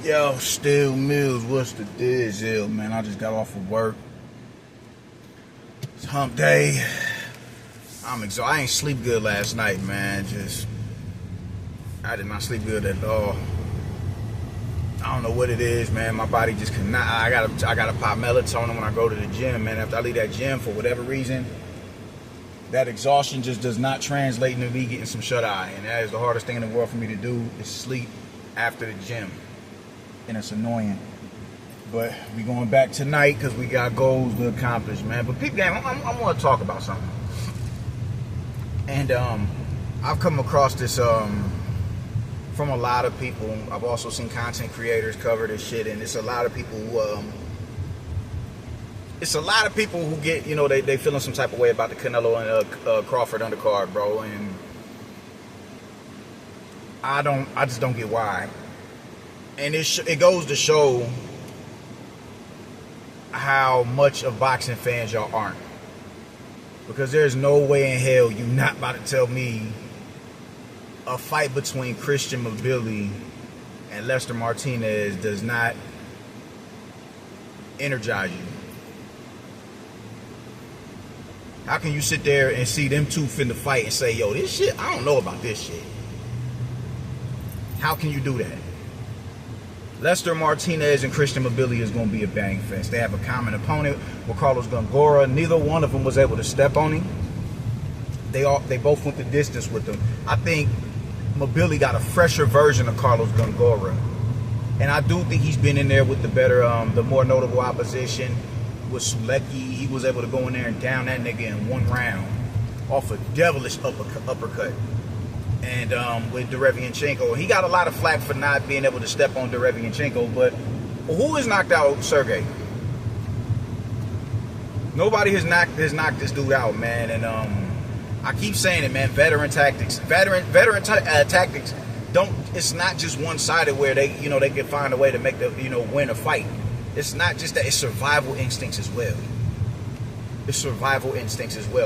Yo, Still Mills, what's the deal, man? I just got off of work. It's hump day. I'm exhausted. I ain't sleep good last night, man. I did not sleep good at all. I don't know what it is, man. My body just cannot. I gotta pop melatonin when I go to the gym, man. After I leave that gym, for whatever reason, that exhaustion just does not translate into me getting some shut-eye. And that is the hardest thing in the world for me to do, is sleep after the gym. And it's annoying. But we going back tonight because we got goals to accomplish, man. But peep game, I want to talk about something. And I've come across this from a lot of people. I've also seen content creators cover this shit, and it's a lot of people who get, you know, they feeling some type of way about the Canelo and Crawford undercard, bro. And I just don't get why. And it goes to show how much of boxing fans y'all aren't. Because there's no way in hell you're not about to tell me a fight between Christian Mibili and Lester Martinez does not energize you. How can you sit there and see them two finna fight and say, yo, this shit, I don't know about this shit? How can you do that? Lester Martinez and Christian Mibili is going to be a bang fest. They have a common opponent with Carlos Gongora. Neither one of them was able to step on him. They both went the distance with him. I think Mibili got a fresher version of Carlos Gongora. And I do think he's been in there with the better, the more notable opposition. With Sulecki, he was able to go in there and down that nigga in one round off a devilish uppercut. And with Derevianchenko, he got a lot of flack for not being able to step on Derevianchenko, but who has knocked out Sergey? Nobody has knocked this dude out, man. And I keep saying it, man. Veteran tactics don't. It's not just one-sided where they can find a way to make win a fight. It's not just that. It's survival instincts as well.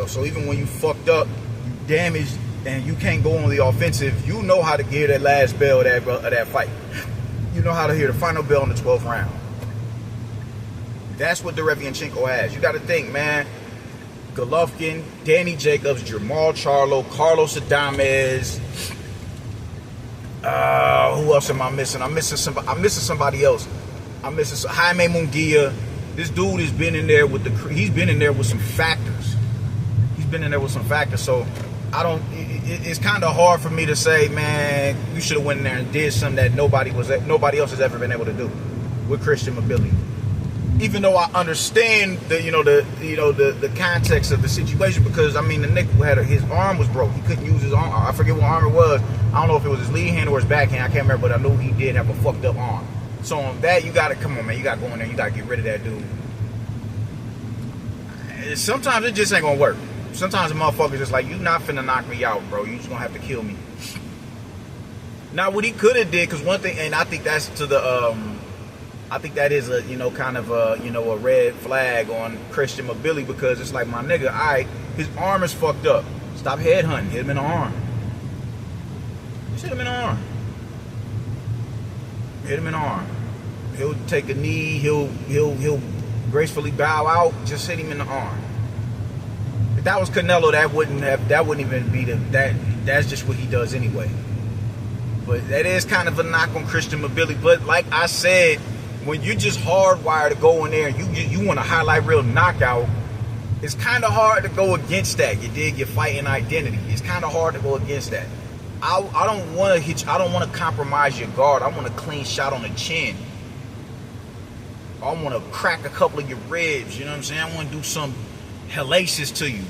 So even when you fucked up, you damaged, and you can't go on the offensive, you know how to give that last bell of that fight. You know how to hear the final bell in the 12th round. That's what Derevianchenko has. You got to think, man. Golovkin, Danny Jacobs, Jamal Charlo, Carlos Adames. Who else am I missing? I'm missing somebody else. I'm missing Jaime Munguia. This dude has been in there with he's been in there with some factors. So it's kind of hard for me to say, man, you should have went in there and did something that nobody else has ever been able to do with Christian Mibili. Even though I understand the context of the situation, because I mean the nigga his arm was broke. He couldn't use his arm. I forget what arm it was. I don't know if it was his lead hand or his backhand. I can't remember, but I knew he did have a fucked up arm. So on that, you gotta come on, man. You gotta go in there. You gotta get rid of that dude. Sometimes it just ain't gonna work. Sometimes the motherfucker's just like, you not finna knock me out, bro. You just gonna have to kill me. Now, what he could have did, because one thing, and I think that's I think that is a kind of a red flag on Christian Mibili, because it's like, my nigga, his arm is fucked up. Stop headhunting. Hit him in the arm. Just hit him in the arm. Hit him in the arm. He'll take a knee. He'll gracefully bow out. Just hit him in the arm. If that was Canelo, that wouldn't even be that's just what he does anyway. But that is kind of a knock on Christian Mibili. But like I said, when you're just hardwired to go in there and you want to highlight real knockout, it's kind of hard to go against that. You dig? Your fighting identity. It's kind of hard to go against that. I don't want to hit you. I don't want to compromise your guard. I want a clean shot on the chin. I want to crack a couple of your ribs. You know what I'm saying? I want to do something hellacious to you.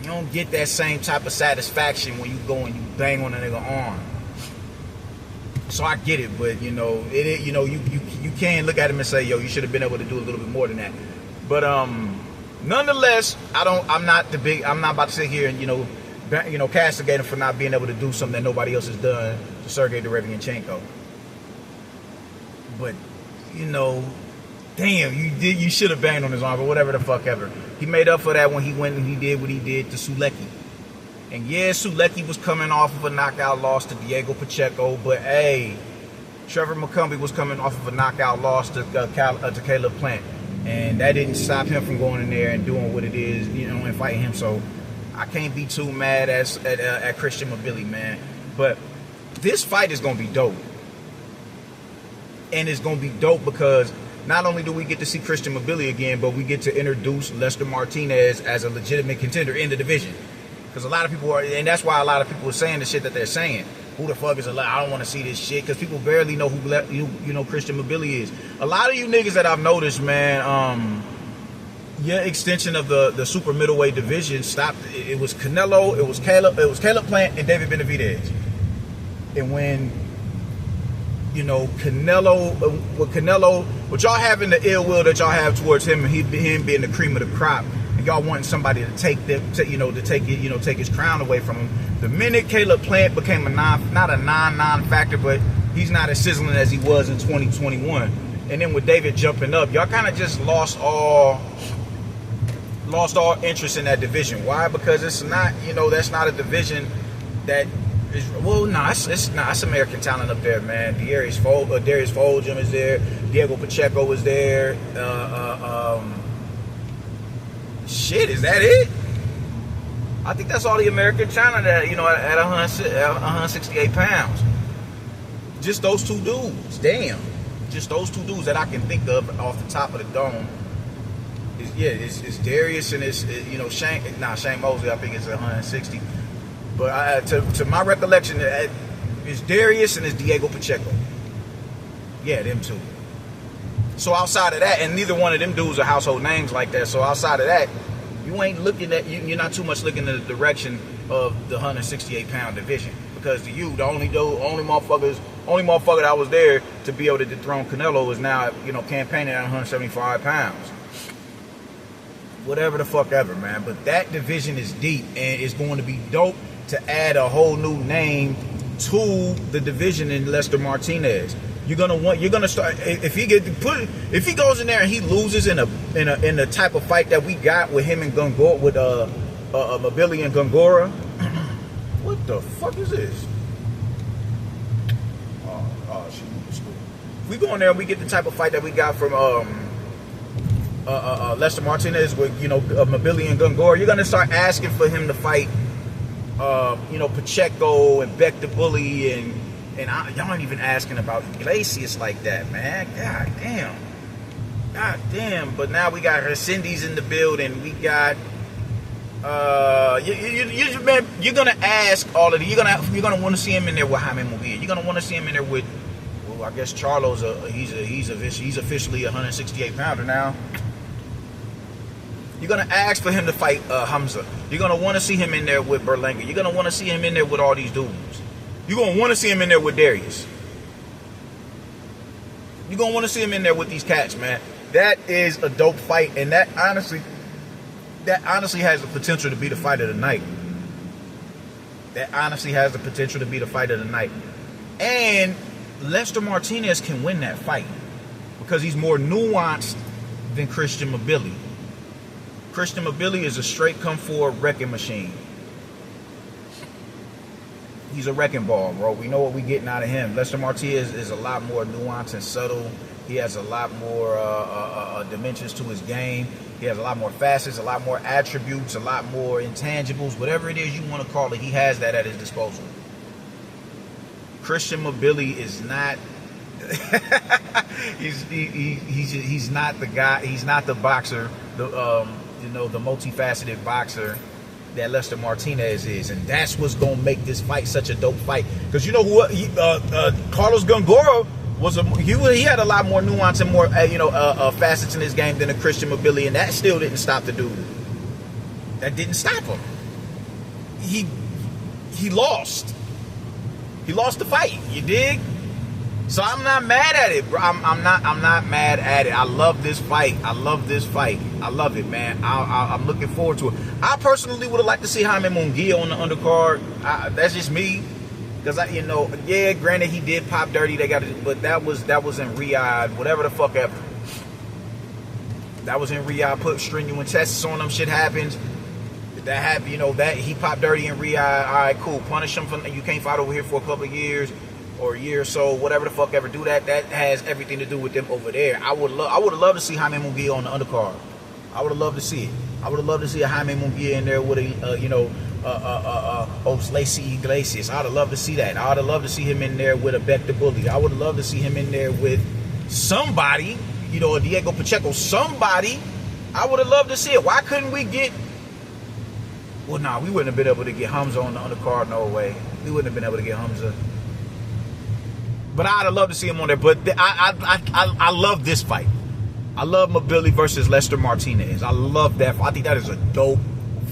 You don't get that same type of satisfaction when you go and you bang on a nigga arm. So I get it, but you can look at him and say, yo, you should have been able to do a little bit more than that. But nonetheless, I'm not about to sit here and castigate him for not being able to do something that nobody else has done to Sergey Derevianchenko. But damn, you should have banged on his arm, or whatever the fuck ever. He made up for that when he went and he did what he did to Sulecki. And yeah, Sulecki was coming off of a knockout loss to Diego Pacheco, but hey, Trevor McCumbee was coming off of a knockout loss to Caleb Plant, and that didn't stop him from going in there and doing what it is, and fighting him. So I can't be too mad at Christian Mibili, man. But this fight is gonna be dope, and it's gonna be dope because not only do we get to see Christian Mibili again, but we get to introduce Lester Martinez as a legitimate contender in the division. Because a lot of people are, and that's why a lot of people are saying the shit that they're saying. Who the fuck is I don't want to see this shit, because people barely know who Christian Mibili is. A lot of you niggas that I've noticed, man, your extension of the super middleweight division stopped. It was Canelo, it was Caleb Plant, and David Benavidez. And when Canelo, what y'all having the ill will that y'all have towards him, and him being the cream of the crop, and y'all wanting somebody to take take his crown away from him. The minute Caleb Plant became not a non-factor, but he's not as sizzling as he was in 2021. And then with David jumping up, y'all kind of just lost all interest in that division. Why? Because it's not, that's not a division that is, it's American talent up there, man. Darius Fulgham is there. Diego Pacheco is there. Shit, is that it? I think that's all the American talent at 168 pounds. Just those two dudes. Damn. Just those two dudes that I can think of off the top of the dome. It's Darius and it's Shane Mosley. I think it's 160. But to my recollection, it's Darius and it's Diego Pacheco. Yeah, them two. So outside of that, and neither one of them dudes are household names like that. So outside of that, you ain't looking at you're not too much looking in the direction of the 168-pound division, because to you, the only motherfucker that was there to be able to dethrone Canelo is now campaigning at 175 pounds. Whatever the fuck ever, man. But that division is deep, and it's going to be dope to add a whole new name to the division in Lester Martinez. You're gonna start if he goes in there and he loses in the type of fight that we got with him and Gongora, with Mibili and Gongora. What the fuck is this? Oh shit. If we go in there and we get the type of fight that we got from Lester Martinez with Mibili and Gongora, you're gonna start asking for him to fight Pacheco and Beck the Bully and y'all ain't even asking about Iglesias like that, man. God damn. But now we got Cindy's in the building. We got you're gonna ask all of the. You're gonna want to see him in there with Jaime Munguia. You're gonna want to see him in there with. Well, I guess Charlo's he's officially a 168 pounder now. You're gonna ask for him to fight Hamza. You're gonna want to see him in there with Berlanga. You're gonna want to see him in there with all these dudes. You're going to want to see him in there with Darius. You're going to want to see him in there with these cats, man. That is a dope fight, and that honestly has the potential to be the fight of the night. And Lester Martinez can win that fight because he's more nuanced than Christian Mibili. Christian Mibili is a straight come-forward wrecking machine. He's a wrecking ball, bro. We know what we're getting out of him. Lester Martinez is a lot more nuanced and subtle. He has a lot more dimensions to his game. He has a lot more facets, a lot more attributes, a lot more intangibles. Whatever it is you want to call it, he has that at his disposal. Christian Mibili is not. he's not the guy. He's not the boxer. The multifaceted boxer that Lester Martinez is, and that's what's gonna make this fight such a dope fight. Because you know who Carlos Gongora was he had a lot more nuance and more facets in his game than a Christian Mibili, and that still didn't stop the dude. That didn't stop him. He lost. He lost the fight. You dig? So I'm not mad at it, bro. I'm not mad at it. I love this fight. I love it, man. I'm looking forward to it. I personally would have liked to see Jaime Munguia on the undercard. That's just me, because granted he did pop dirty. But that was in Riyadh, whatever the fuck ever. That was in Riyadh. Put strenuous tests on him. Shit happens. That happened. That he popped dirty in Riyadh. All right, cool. Punish him you can't fight over here for a couple of years. or a year or so, whatever the fuck ever do that, that has everything to do with them over there. I would have loved to see Jaime Munguia on the undercard. I would have loved to see it. I would have loved to see a Jaime Munguia in there with Lacey Iglesias. I would have loved to see that. I would have loved to see him in there with a Beck the Bully. I would have loved to see him in there with somebody, a Diego Pacheco, somebody. I would have loved to see it. Why couldn't we get... Well, nah, we wouldn't have been able to get Hamza on the undercard, no way. We wouldn't have been able to get Hamza. But I'd have loved to see him on there. But I love this fight. I love Mibili versus Lester Martinez. I love that. I think that is a dope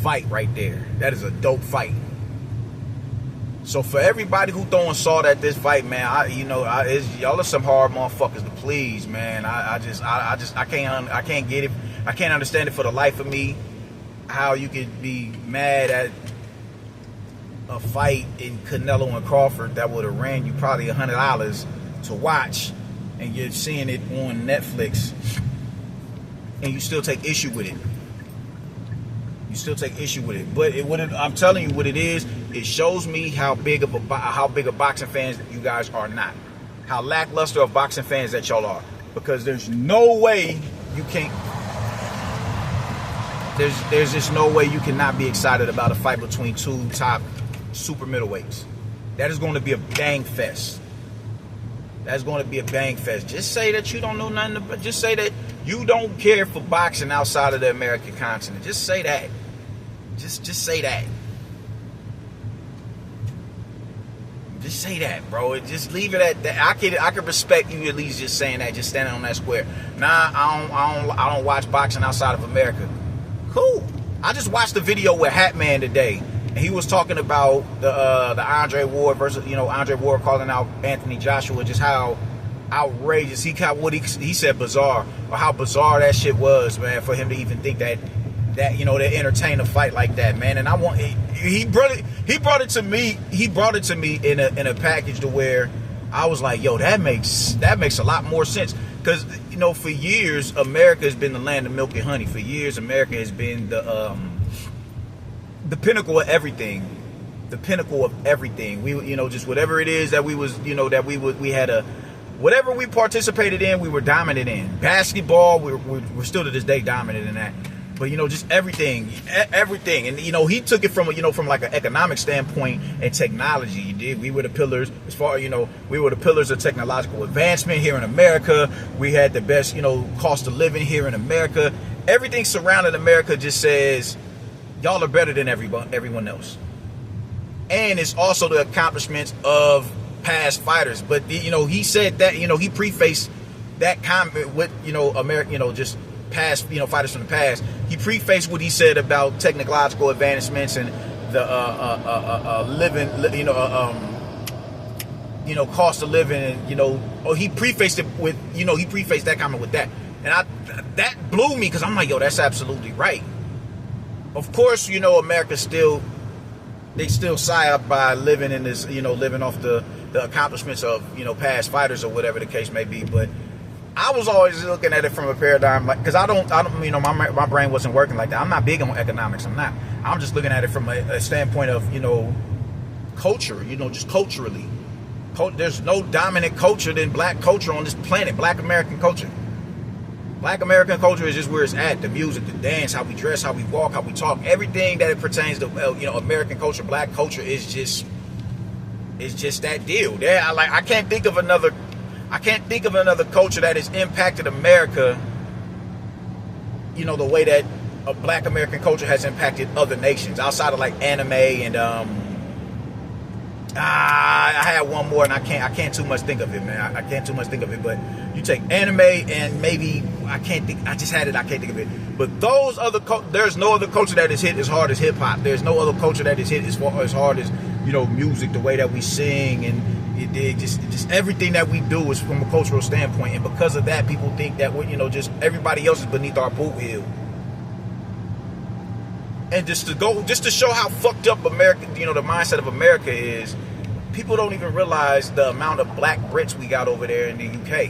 fight right there. That is a dope fight. So for everybody who throwing salt at this fight, man, y'all are some hard motherfuckers to please, man. I can't get it. I can't understand it for the life of me. How you could be mad at a fight in Canelo and Crawford that would have ran you probably $100 to watch, and you're seeing it on Netflix, and you still take issue with it. You still take issue with it. But I'm telling you what it is. It shows me how big of boxing fans you guys are not. How lackluster of boxing fans that y'all are. Because there's no way you can't. There's just no way you cannot be excited about a fight between two top super middleweights. That is going to be a bang fest. That's going to be a bang fest. Just say that you don't know nothing about. Just say that you don't care for boxing outside of the American continent. Just say that. Just say that. Just say that, bro. Just leave it at that. I could respect you at least just saying that, just standing on that square. Nah, I don't watch boxing outside of America. Cool. I just watched the video with Hatman today, and he was talking about the Andre Ward versus Andre Ward calling out Anthony Joshua, just how outrageous he said bizarre, or how bizarre that shit was, man, for him to even think that to entertain a fight like that, man. And he brought it to me in a package to where I was like, yo, that makes a lot more sense. Because, for years, America has been the land of milk and honey. For years, America has been the pinnacle of everything. The pinnacle of everything. We, just whatever it is that we was, we had whatever we participated in, we were dominant in. Basketball, we're still to this day dominant in that. But, just everything. And, he took it from like an economic standpoint and technology. He did. We were the pillars as far, we were the pillars of technological advancement here in America. We had the best, cost of living here in America. Everything surrounding America just says, y'all are better than everyone else. And it's also the accomplishments of past fighters. But, he said that, he prefaced that comment with, America, just past, fighters from the past. He prefaced what he said about technological advancements and the cost of living, and he prefaced it with, he prefaced that comment with that, and that blew me, because I'm like, yo, that's absolutely right. Of course, America still sigh up by living in this, living off the accomplishments of past fighters or whatever the case may be, but I was always looking at it from a paradigm, like, because I don't, my brain wasn't working like that. I'm not big on economics. I'm just looking at it from a standpoint of, culture, just culturally. There's no dominant culture than black culture on this planet, black American culture. Black American culture is just where it's at. The music, the dance, how we dress, how we walk, how we talk, everything that it pertains to, American culture, black culture is just that deal. I can't think of another culture that has impacted America, the way that a black American culture has impacted other nations outside of like anime and I had one more and I can't too much think of it, man. I can't too much think of it, but you take anime and maybe I can't think of it. But there's no other culture that is hit as hard as hip hop. There's no other culture that is hit as hard as music, the way that we sing, and just everything that we do is from a cultural standpoint. And because of that, people think that just everybody else is beneath our boot heel. And just to show how fucked up America, the mindset of America is, people don't even realize the amount of black Brits we got over there in the UK.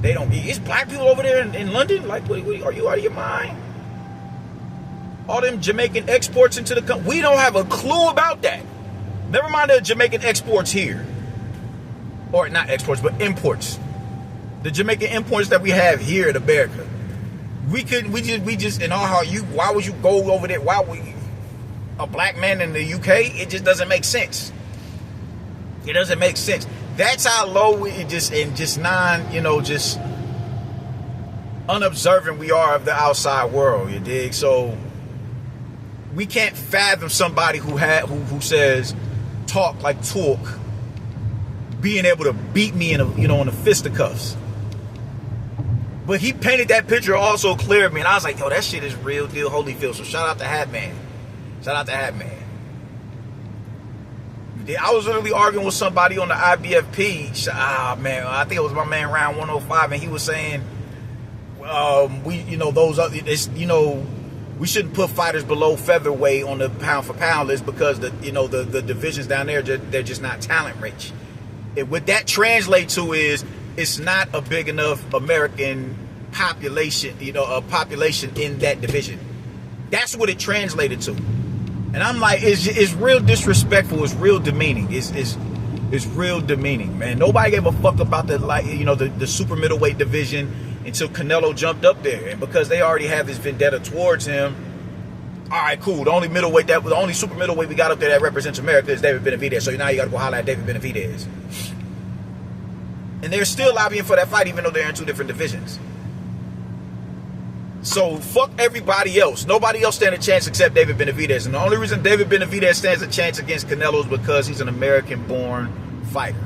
They don't. It's black people over there in London. Like, what, are you out of your mind? All them Jamaican exports into the country. We don't have a clue about that. Never mind the Jamaican exports here. or not exports, but imports. The Jamaican imports that we have here in America. We just in our heart, why would you go over there? Why would a black man in the UK? It just doesn't make sense. It doesn't make sense. That's how low just unobservant we are of the outside world, you dig? So we can't fathom somebody who says talk being able to beat me in the fisticuffs. But he painted that picture also clear to me, and I was like, yo, that shit is real deal Holyfield. So shout out to Hat Man. Shout out to Hat Man. I was literally arguing with somebody on the IBFP. Man, I think it was my man Round 105, and he was saying, we shouldn't put fighters below featherweight on the pound for pound list because the divisions down there, they're just not talent rich. And what that translates to is it's not a big enough American population, a population in that division. That's what it translated to. And I'm like, it's real disrespectful. It's real demeaning. It's real demeaning, man. Nobody gave a fuck about the super middleweight division until Canelo jumped up there. And because they already have this vendetta towards him, all right, cool. The only super middleweight we got up there that represents America is David Benavidez. So now you got to go holler at David Benavidez. And they're still lobbying for that fight, even though they're in two different divisions. So fuck everybody else. Nobody else stands a chance except David Benavidez. And the only reason David Benavidez stands a chance against Canelo is because he's an American-born fighter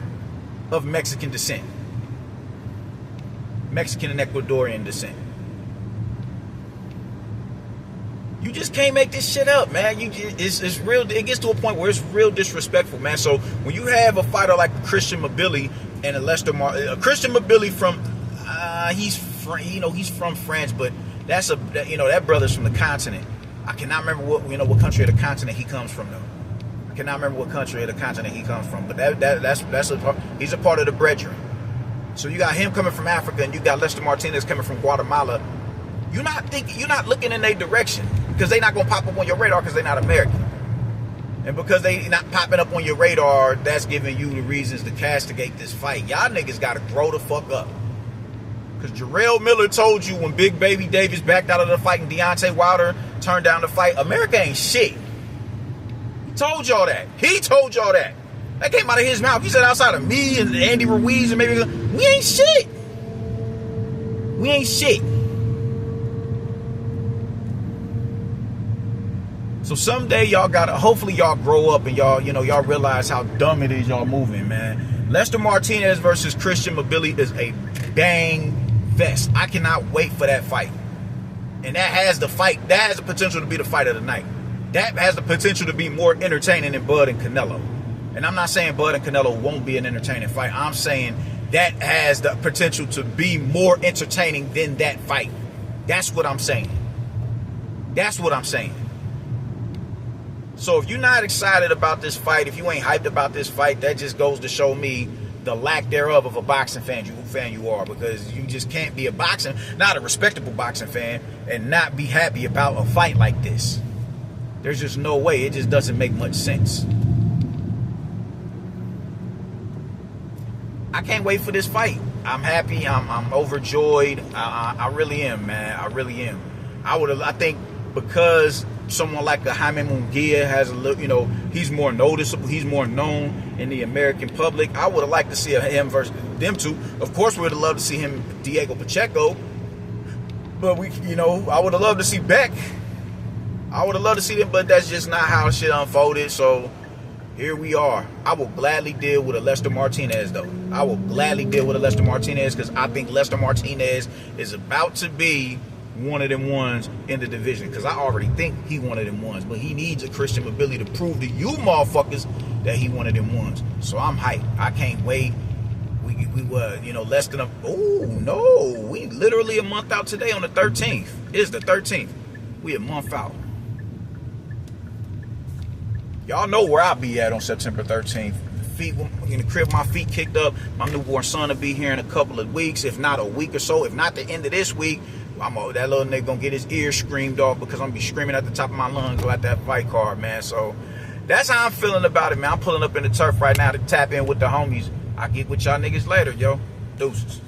of Mexican descent. Mexican and Ecuadorian descent. You just can't make this shit up, man. It's real. It gets to a point where it's real disrespectful, man. So when you have a fighter like Christian Mibili and Christian Mibili from, he's from France, but that brother's from the continent. I cannot remember what country of the continent he comes from though. I cannot remember what country of the continent he comes from, but he's a part of the brethren. So you got him coming from Africa, and you got Lester Martinez coming from Guatemala. You're not looking in their direction because they're not gonna pop up on your radar because they're not American. And because they not popping up on your radar, that's giving you the reasons to castigate this fight. Y'all niggas gotta grow the fuck up. Because Jarrell Miller told you when Big Baby Davis backed out of the fight and Deontay Wilder turned down the fight, America ain't shit. He told y'all that. That came out of his mouth. He said outside of me and Andy Ruiz and maybe, we ain't shit. We ain't shit. So someday hopefully y'all grow up and y'all realize how dumb it is y'all moving, man. Lester Martinez versus Christian Mibili is a bang fest. I cannot wait for that fight. And that has the potential to be the fight of the night. That has the potential to be more entertaining than Bud and Canelo. And I'm not saying Bud and Canelo won't be an entertaining fight. I'm saying that has the potential to be more entertaining than that fight. That's what I'm saying. So if you're not excited about this fight, if you ain't hyped about this fight, that just goes to show me the lack thereof of a boxing fan you are, because you just can't be not a respectable boxing fan and not be happy about a fight like this. There's just no way. It just doesn't make much sense. I can't wait for this fight. I'm happy. I'm overjoyed. I really am, man. I really am. I think because someone like a Jaime Munguia has a little, he's more noticeable, he's more known in the American public. I would have liked to see him versus them two. Of course, we would have loved to see him, Diego Pacheco. But I would have loved to see Beck. I would have loved to see them, but that's just not how shit unfolded. So here we are. I will gladly deal with a Lester Martinez, though. I will gladly deal with a Lester Martinez because I think Lester Martinez is about to be one of them ones in the division, because I already think he one of them ones, but he needs a Christian Mibili to prove to you motherfuckers that he one of them ones. So I'm hyped. I can't wait. We were less than we literally a month out today on the 13th. It's the 13th. We a month out. Y'all know where I'll be at on September 13th. Feet in the crib, my feet kicked up. My newborn son will be here in a couple of weeks, if not a week or so. If not the end of this week, that little nigga gonna get his ears screamed off because I'm gonna be screaming at the top of my lungs about that fight card, man. So that's how I'm feeling about it, man. I'm pulling up in the turf right now to tap in with the homies. I'll get with y'all niggas later, yo. Deuces.